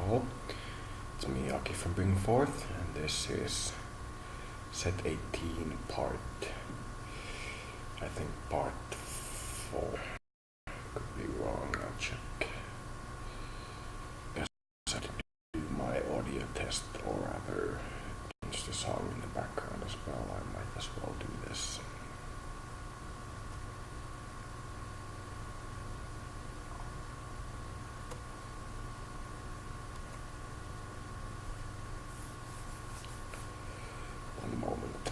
all. It's me, Aki from Bring Forth, and this is set 18 part, I think part 4. Could be wrong, I'll check. Guess I had to do my audio test, or rather change the song in the background as well. I might as well do this. One moment.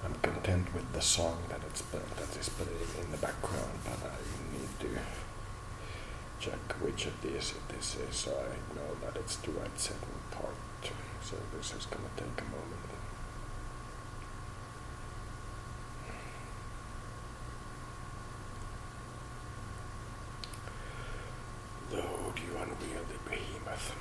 I'm content with the song that is playing in the background, but I need to check which of these this is so I know that it's the right second part. So this is gonna take a moment. Load, you unwieldy behemoth.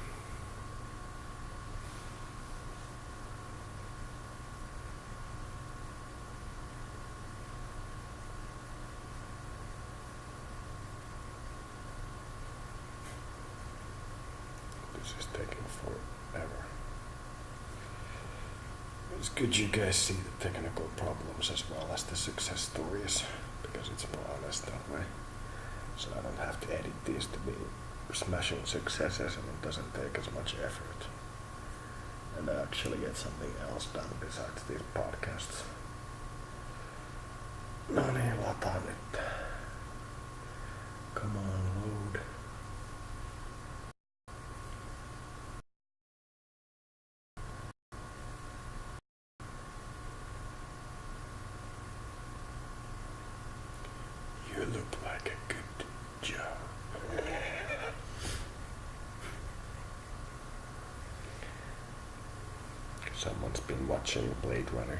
This is taking forever. It's good you guys see the technical problems as well as the success stories, because it's more honest that way. So I don't have to edit these to be smashing successes, and it doesn't take as much effort. And I actually get something else done besides these podcasts. No niin, lataan nyt. Come on, load. You look like a good job. Someone's been watching Blade Runner.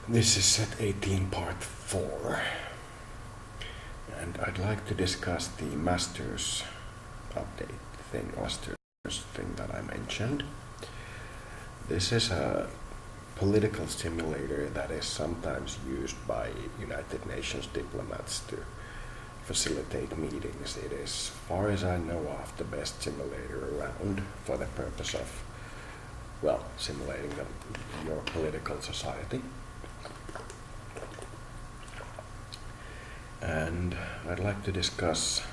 This is set 18 part 4, and I'd like to discuss the Masters update thing, that I mentioned. This is a political simulator that is sometimes used by United Nations diplomats to facilitate meetings. It is, as far as I know of, the best simulator around for the purpose of, well, simulating your political society. And I'd like to discuss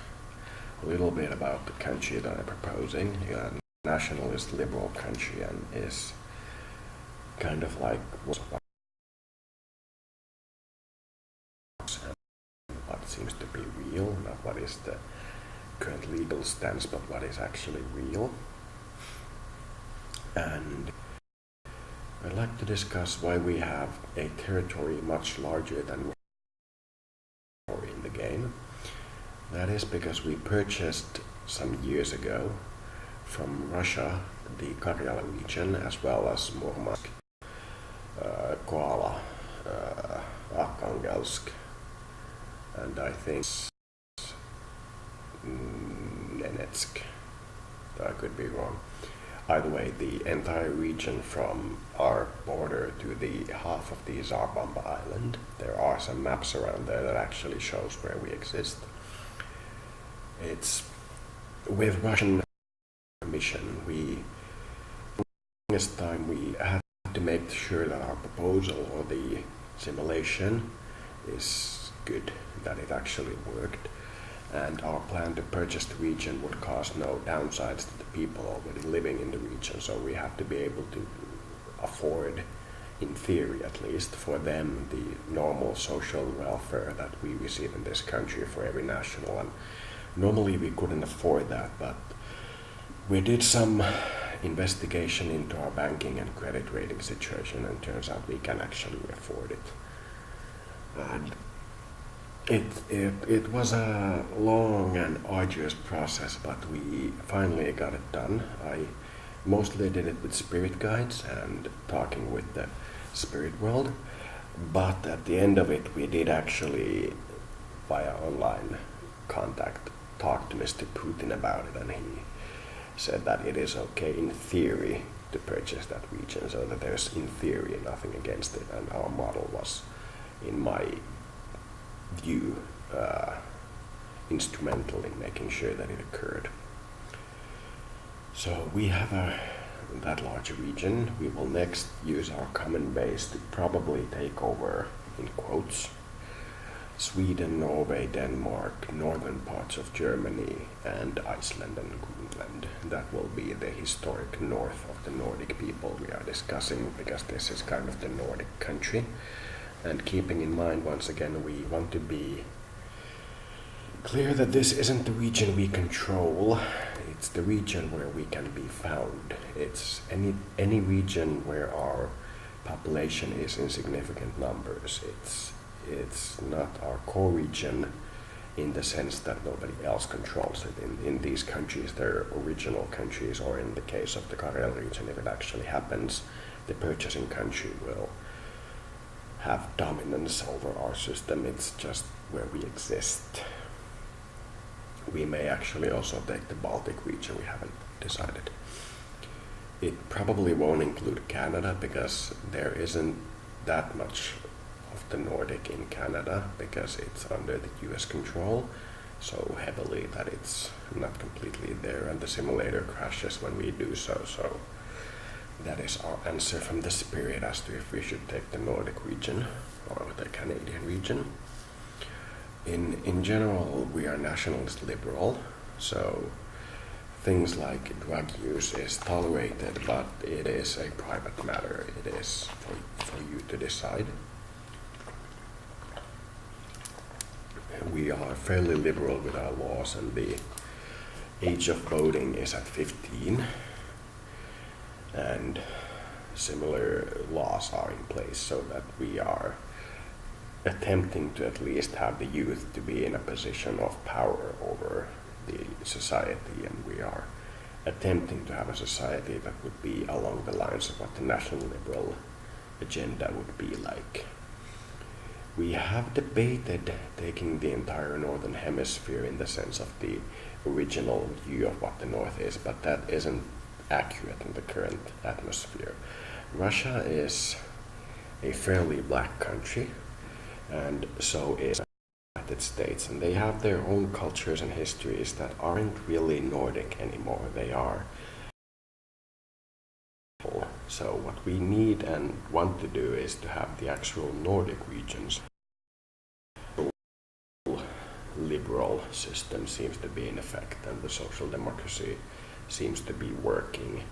a little bit about the country that I'm proposing. A nationalist liberal country, and is kind of like what seems to be real, not what is the current legal stance, but what is actually real. And I'd like to discuss why we have a territory much larger than in the game. That is because we purchased some years ago from Russia the Karjala region, as well as Murmansk, Koala, Arkhangelsk, and I think Nenetsk. I could be wrong. Either way, the entire region from our border to the half of the Zarbamba island. There are some maps around there that actually shows where we exist. It's with Russian permission. This time we had to make sure that our proposal or the simulation is good, that it actually worked. And our plan to purchase the region would cause no downsides to the people already living in the region. So we have to be able to afford, in theory at least, for them the normal social welfare that we receive in this country for every national. And normally we couldn't afford that, but we did some investigation into our banking and credit rating situation, and turns out we can actually afford it. And it was a long and arduous process, but we finally got it done. I mostly did it with spirit guides and talking with the spirit world, but at the end of it we did actually, via online contact, talk to Mr. Putin about it, and he said that it is okay in theory to purchase that region, so that there's in theory nothing against it, and our model was, in my view, instrumental in making sure that it occurred. So we have that large region. We will next use our common base to probably take over, in quotes, Sweden, Norway, Denmark, northern parts of Germany, and Iceland and Greenland. That will be the historic north of the Nordic people we are discussing, because this is kind of the Nordic country. And keeping in mind, once again, we want to be clear that this isn't the region we control. It's the region where we can be found. It's any region where our population is in significant numbers. It's not our core region in the sense that nobody else controls it. In these countries, their original countries, or in the case of the Karel region, if it actually happens, the purchasing country will have dominance over our system. It's just where we exist. We may actually also take the Baltic region, we haven't decided. It probably won't include Canada, because there isn't that much of the Nordic in Canada, because it's under the US control so heavily that it's not completely there, and the simulator crashes when we do so. So that is our answer from the spirit as to if we should take the Nordic region or the Canadian region. In general, we are nationalist liberal, so things like drug use is tolerated, but it is a private matter. It is for you to decide. We are fairly liberal with our laws, and the age of voting is at 15. And similar laws are in place, so that we are attempting to at least have the youth to be in a position of power over the society, and we are attempting to have a society that would be along the lines of what the national liberal agenda would be like. We have debated taking the entire northern hemisphere in the sense of the original view of what the North is, but that isn't accurate in the current atmosphere. Russia is a fairly black country, and so is the United States, and they have their own cultures and histories that aren't really Nordic anymore. They are. So what we need and want to do is to have the actual Nordic regions. Liberal system seems to be in effect, and the social democracy seems to be working,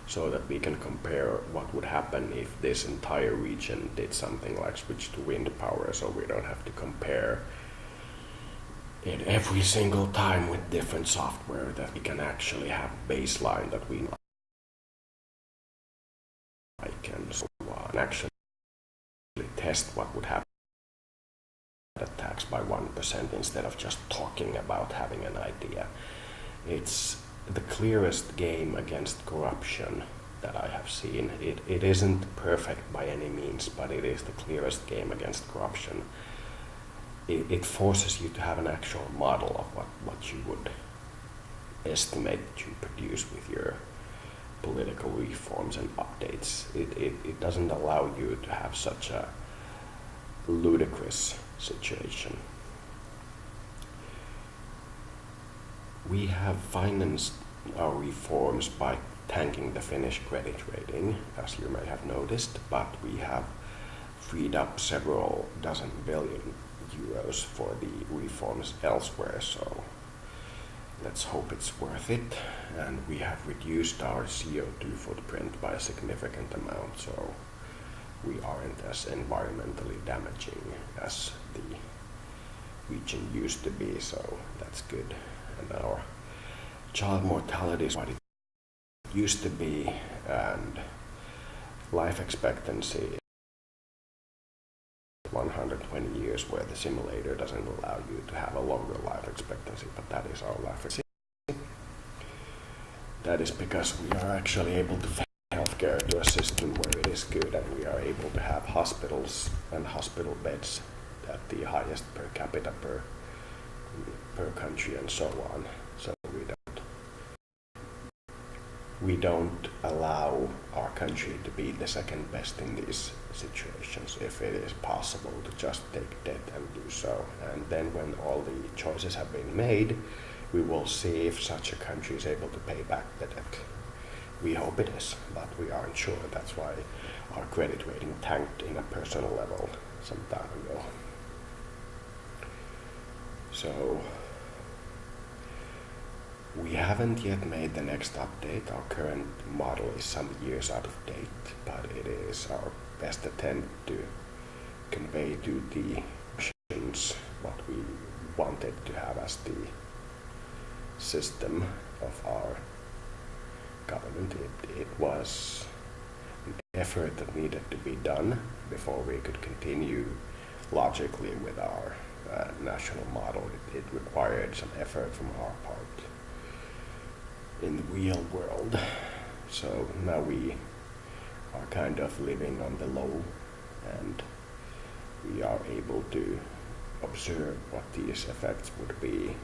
so that we can compare what would happen if this entire region did something like switch to wind power, so we don't have to compare it every single time with different software, that we can actually have baseline that we can so actually test what would happen at tax by 1% instead of just talking about having an idea. It's the clearest game against corruption that I have seen. It isn't perfect by any means, but it is the clearest game against corruption. It forces you to have an actual model of what you would estimate that you produce with your political reforms and updates. It doesn't allow you to have such a ludicrous situation. We have financed our reforms by tanking the Finnish credit rating, as you may have noticed, but we have freed up several dozen billion euros for the reforms elsewhere, so let's hope it's worth it. And we have reduced our CO2 footprint by a significant amount, so we aren't as environmentally damaging as the region used to be, so that's good. And our child mortality is what it used to be, and life expectancy 120 years, where the simulator doesn't allow you to have a longer life expectancy, but that is our life expectancy. That is because we are actually able to fit healthcare to a system where it is good, and we are able to have hospitals and hospital beds at the highest per capita per country and so on. So we don't allow our country to be the second best in these situations if it is possible to just take debt and do so. And then when all the choices have been made, we will see if such a country is able to pay back the debt. We hope it is, but we aren't sure. That's why our credit rating tanked in a personal level some time ago. So we haven't yet made the next update. Our current model is some years out of date, but it is our best attempt to convey to the Russians what we wanted to have as the system of our government. It was an effort that needed to be done before we could continue logically with our national model. It required some effort from our part in the real world. So now we are kind of living on the low, and we are able to observe what these effects would be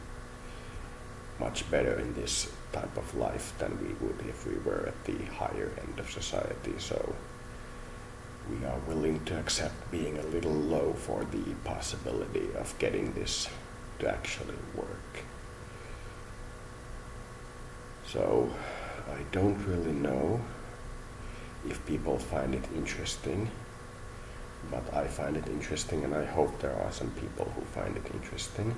much better in this type of life than we would if we were at the higher end of society. So we are willing to accept being a little low for the possibility of getting this to actually work. So I don't really know if people find it interesting, but I find it interesting, and I hope there are some people who find it interesting.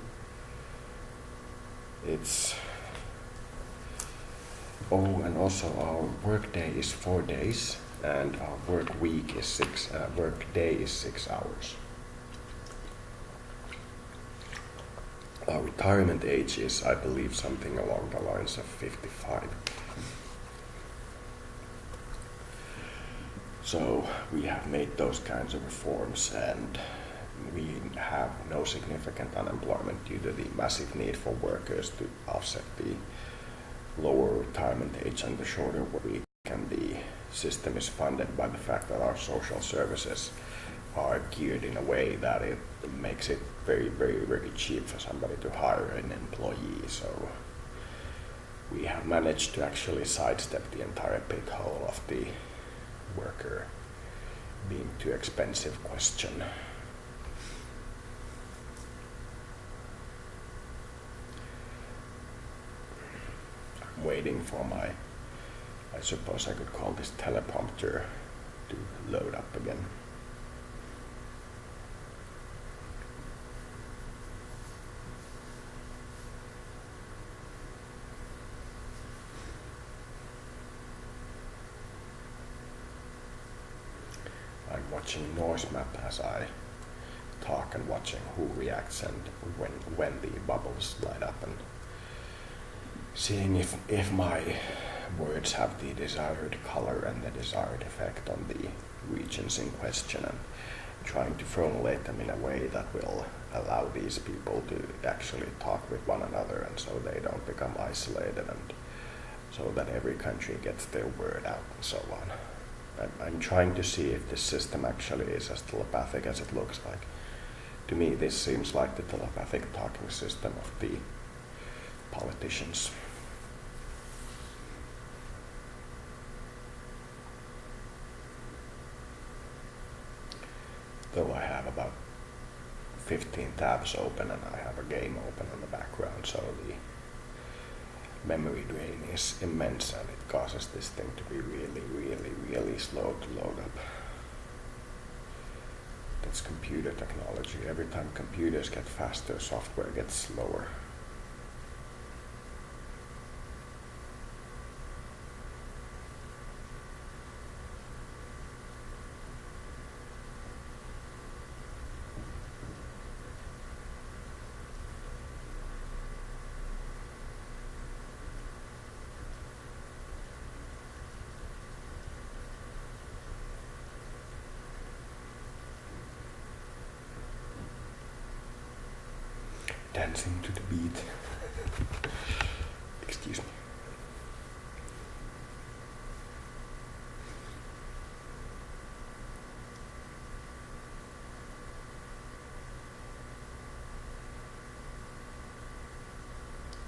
And also our work day is 4 days, and our work week is work day is 6 hours. Our retirement age is, I believe, something along the lines of 55. So we have made those kinds of reforms, and we have no significant unemployment due to the massive need for workers to offset the lower retirement age and the shorter work week. And the system is funded by the fact that our social services are geared in a way that it makes it very, very, very cheap for somebody to hire an employee. So we have managed to actually sidestep the entire pig hole of the worker being too expensive question. I'm waiting for my, I suppose I could call this teleprompter to load up again. I'm watching noise map as I talk and watching who reacts and when the bubbles light up, and seeing if my words have the desired color and the desired effect on the regions in question, and trying to formulate them in a way that will allow these people to actually talk with one another, and so they don't become isolated, and so that every country gets their word out and so on. I'm trying to see if this system actually is as telepathic as it looks like. To me, this seems like the telepathic talking system of the politicians. Though I have about 15 tabs open and I have a game open in the background, so the memory drain is immense, and it causes this thing to be really, really, really slow to load up. it's computer technology. Every time computers get faster, software gets slower. Dancing to the beat. Excuse me.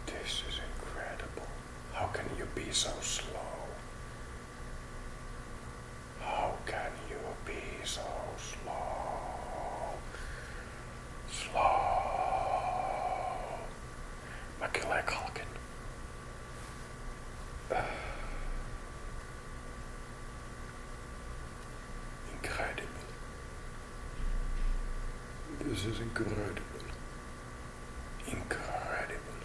This is incredible. How can you be so slow? How can you be so slow? Slow. Macaulay Culkin. Incredible. This is incredible. Incredible.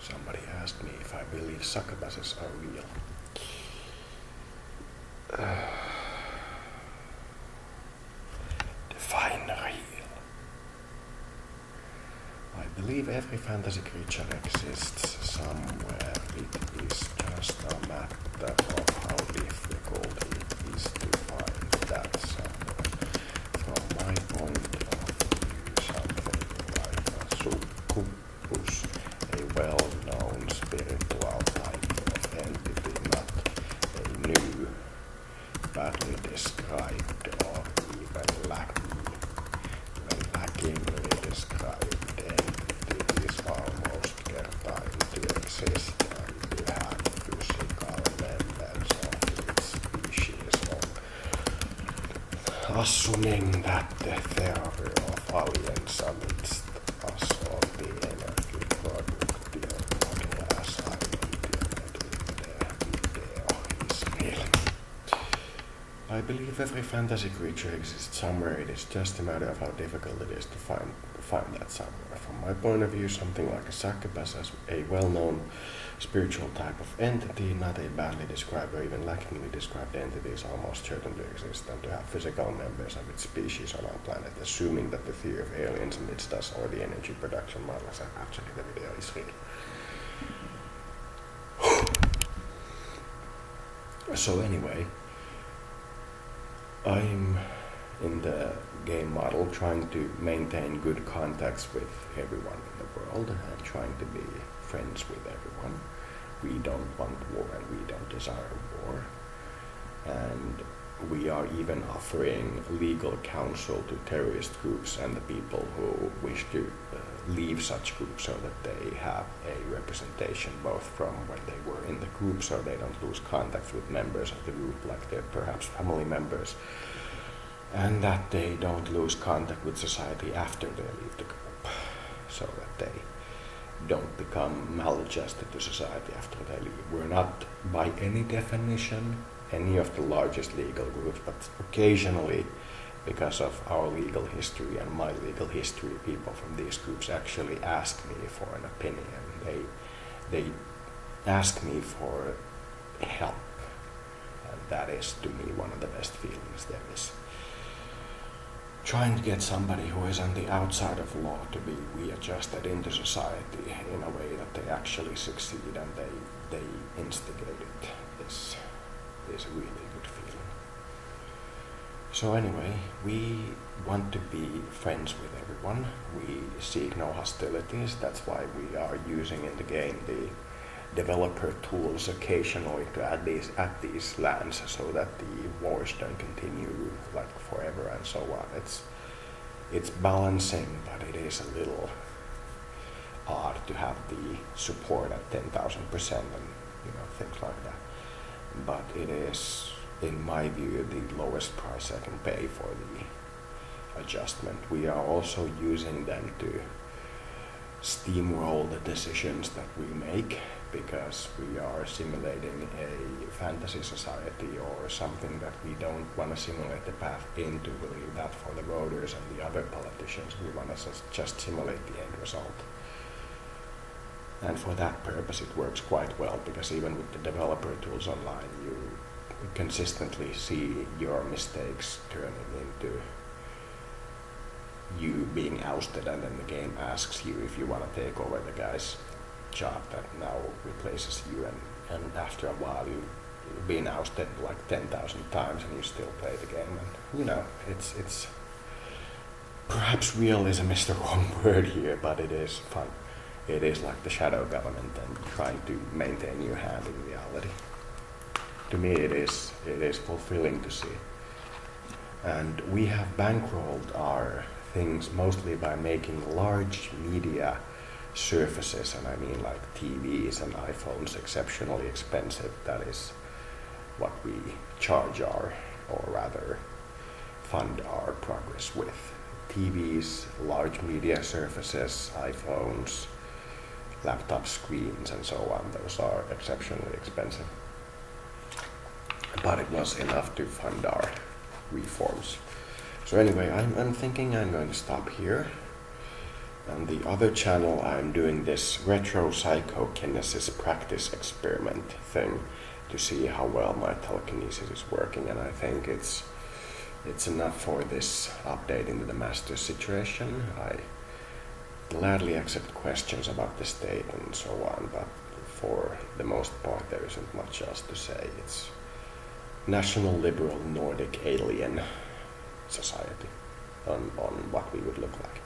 Somebody asked me if I believe succubuses are real. Define real. I believe every fantasy creature exists somewhere. It is just a matter of how difficult it is to find that somewhere. From my point of view, something like a succubus, a well-known spiritual type of entity, not a new, badly described or even lackingly described entity is almost certain to exist and to have physical members of its species on. Assuming that the theory of aliens amidst us on the energy productive model as I mentioned in the video is real. I believe every fantasy creature exists somewhere. It is just a matter of how difficult it is to find that somewhere. From my point of view, something like a succubus as a well-known spiritual type of entity, not a badly described or even lackingly described entity, is almost certain to exist and to have physical members of its species on our planet, assuming that the theory of aliens amidst us or the energy production models, actually the video is real. So anyway, I'm in the game model trying to maintain good contacts with everyone in the world and trying to be friends with everyone. We don't want war and we don't desire war. And we are even offering legal counsel to terrorist groups and the people who wish to leave such groups so that they have a representation both from when they were in the group so they don't lose contact with members of the group like they're perhaps family members, and that they don't lose contact with society after they leave the group so that they don't become maladjusted to society after they leave. We're not by any definition any of the largest legal groups, but occasionally, because of our legal history and my legal history, people from these groups actually ask me for an opinion. They ask me for help, and that is to me one of the best feelings there is. Trying to get somebody who is on the outside of law to be readjusted into society in a way that they actually succeed and they instigate it is a really good feeling. So anyway, we want to be friends with everyone. We seek no hostilities. That's why we are using in the game the developer tools occasionally to add these lands so that the wars don't continue like forever and so on. It's balancing, but it is a little odd to have the support at 10,000% and things like that. But it is, in my view, the lowest price I can pay for the adjustment. We are also using them to steamroll the decisions that we make because we are simulating a fantasy society or something that we don't want to simulate the path into. We leave that for the voters and the other politicians. We want to just simulate the end result. And for that purpose it works quite well, because even with the developer tools online, you consistently see your mistakes turning into you being ousted, and then the game asks you if you want to take over the guy's job that now replaces you, and after a while you've been ousted like 10,000 times and you still play the game. And it's perhaps realism is the wrong word here, but it is fun. It is like the shadow government and trying to maintain your hand in reality. To me it is fulfilling to see. And we have bankrolled our things mostly by making large media surfaces, and I mean like TVs and iPhones, exceptionally expensive. That is what we charge or rather fund our progress with. TVs, large media surfaces, iPhones, laptop screens and so on. Those are exceptionally expensive. But it was enough to fund our reforms. So anyway, I'm thinking I'm going to stop here. On the other channel I'm doing this retro psychokinesis practice experiment thing to see how well my telekinesis is working, and I think it's enough for this update into the master situation. I gladly accept questions about the state and so on, but for the most part there isn't much else to say. It's national liberal Nordic alien society on what we would look like.